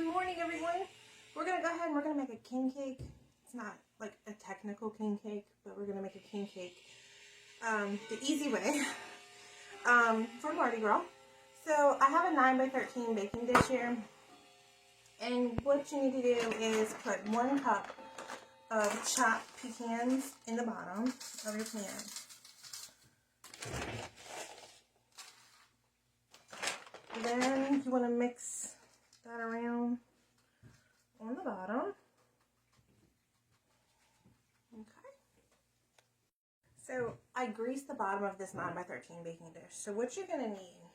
Good morning, everyone. We're going to go ahead and we're going to make a king cake. It's not like a technical king cake, but we're going to make a king cake the easy way for Mardi Gras. So I have a 9x13 baking dish here. And what you need to do is put 1 cup of chopped pecans in the bottom of your pan. Then you want to mix that around on the bottom. Okay. So I greased the bottom of this 9x13 baking dish. So what you're going to need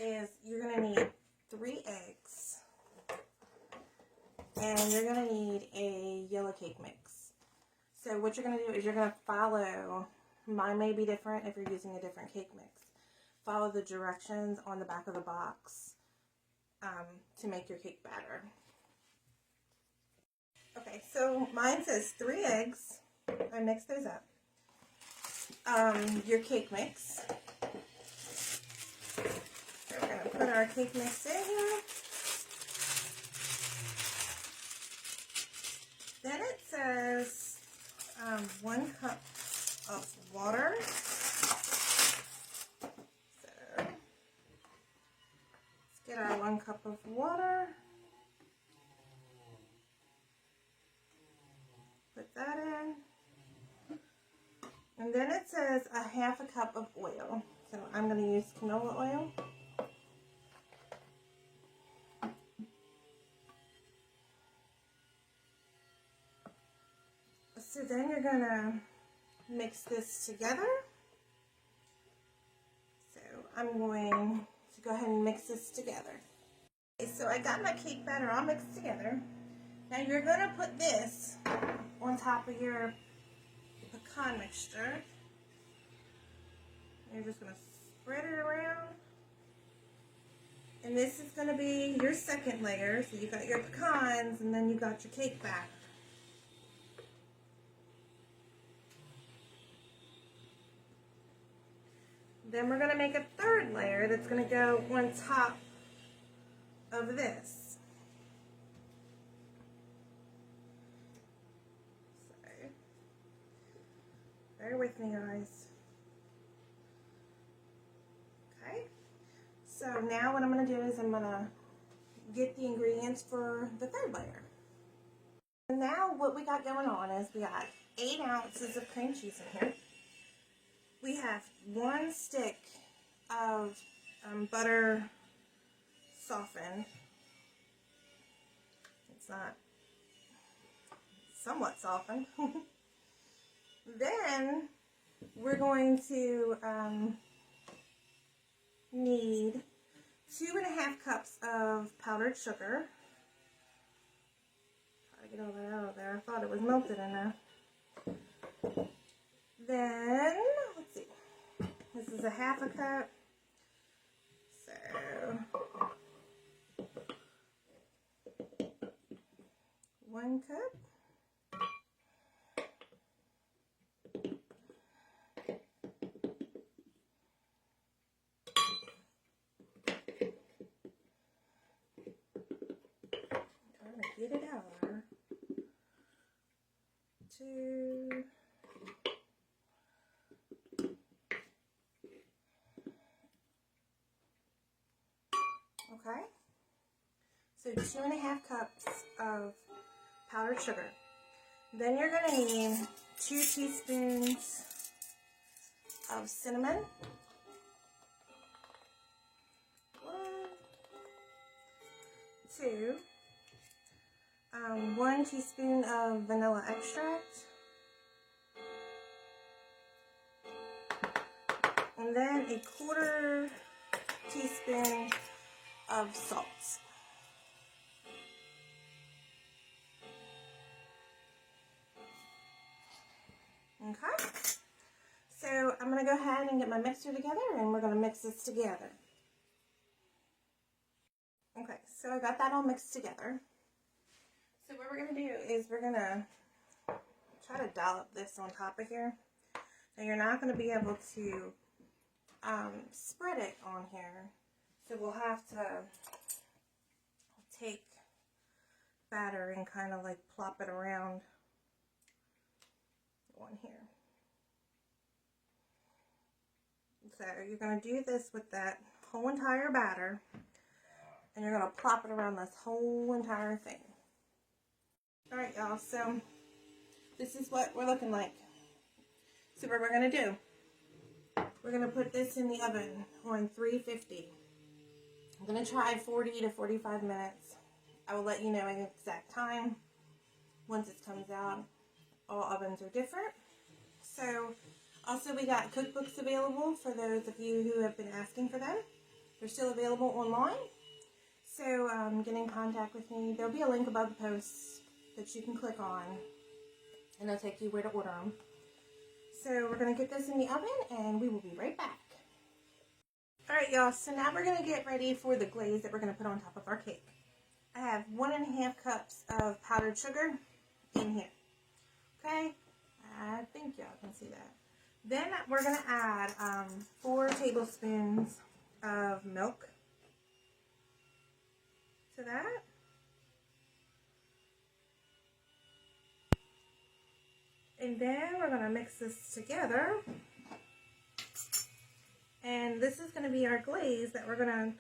is you're going to need 3 eggs. And you're going to need a yellow cake mix. So what you're going to do is you're going to follow, mine may be different if you're using a different cake mix. Follow the directions on the back of the box to make your cake batter. Okay, so mine says 3 eggs. I mixed those up. Your cake mix. So we're going to put our cake mix in here. Then it says 1 cup of water. Get our 1 cup of water, put that in, and then it says a 1/2 cup of oil. So I'm going to use canola oil. So then you're going to mix this together. So I'm going to go ahead and mix this together. Okay, so I got my cake batter all mixed together. Now you're going to put this on top of your pecan mixture. You're just going to spread it around. And this is going to be your second layer. So you got your pecans and then you got your cake batter. Then we're going to make a 3rd layer that's going to go on top of this. So, bear with me, guys. Okay. So now what I'm going to do is I'm going to get the ingredients for the 3rd layer. And now what we got going on is we got 8 ounces of cream cheese in here. We have 1 stick of butter softened. It's not somewhat softened. Then we're going to need 2.5 cups of powdered sugar. Try to get all that out of there. I thought it was melted in there. Then, let's see, this is a 1/2 cup, so 1 cup, I'm trying to get it out of there, 2, okay, so 2.5 cups of powdered sugar. Then you're going to need 2 teaspoons of cinnamon, 1, 2, 1 teaspoon of vanilla extract, and then a 1/4 teaspoon of salt. Okay, so I'm going to go ahead and get my mixer together and we're going to mix this together. Okay, so I got that all mixed together. So what we're going to do is we're going to try to dollop this on top of here. Now you're not going to be able to spread it on here. So we'll have to take batter and kind of like plop it around one here. So you're going to do this with that whole entire batter, and you're going to plop it around this whole entire thing. Alright y'all, so this is what we're looking like. So what we're going to do, we're going to put this in the oven on 350. I'm going to try 40 to 45 minutes. I will let you know an exact time once it comes out. All ovens are different. So also we got cookbooks available for those of you who have been asking for them. They're still available online. So get in contact with me. There'll be a link above the post that you can click on, and it'll take you where to order them. So we're going to get this in the oven, and we will be right back. Alright y'all, so now we're going to get ready for the glaze that we're going to put on top of our cake. I have 1.5 cups of powdered sugar in here. Okay, I think y'all can see that. Then we're going to add 4 tablespoons of milk to that. And then we're going to mix this together. And this is going to be our glaze that we're going to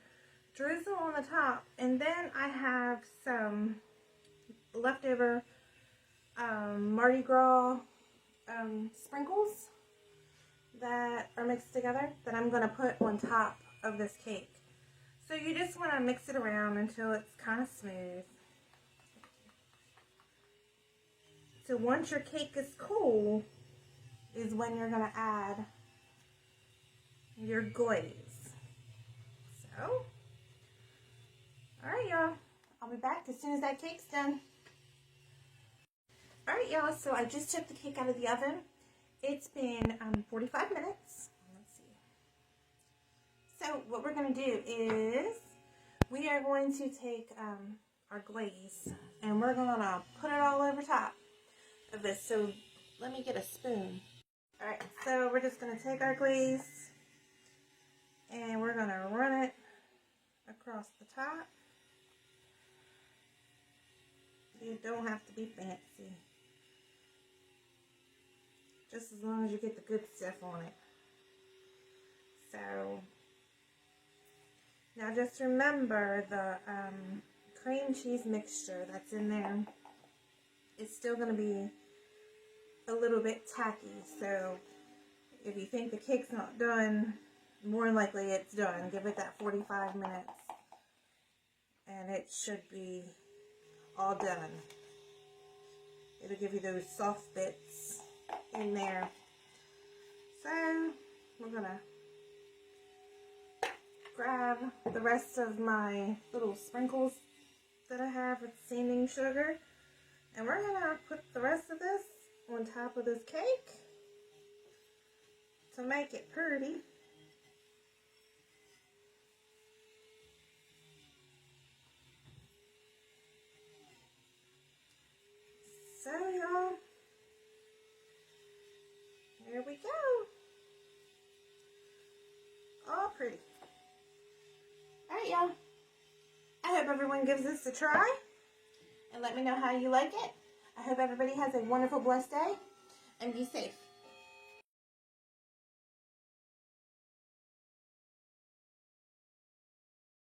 drizzle on the top. And then I have some leftover Mardi Gras sprinkles that are mixed together that I'm going to put on top of this cake. So you just want to mix it around until it's kind of smooth. So once your cake is cool is when you're going to add your glaze. So, alright y'all, I'll be back as soon as that cake's done. Alright y'all, so I just took the cake out of the oven. It's been 45 minutes. Let's see. So what we're going to do is we are going to take our glaze and we're going to put it all over top of this. So let me get a spoon. Alright, so we're just going to take our glaze and we're going to run it across the top. You don't have to be fancy. Just as long as you get the good stuff on it. So, now just remember the cream cheese mixture that's in there. It's still going to be a little bit tacky. So, if you think the cake's not done, more than likely it's done. Give it that 45 minutes. And it should be all done. It'll give you those soft bits in there. So we're gonna grab the rest of my little sprinkles that I have with seasoning sugar, and we're gonna put the rest of this on top of this cake to make it pretty. So y'all, there we go. All pretty. Alright y'all, I hope everyone gives this a try and let me know how you like it. I hope everybody has a wonderful, blessed day and be safe.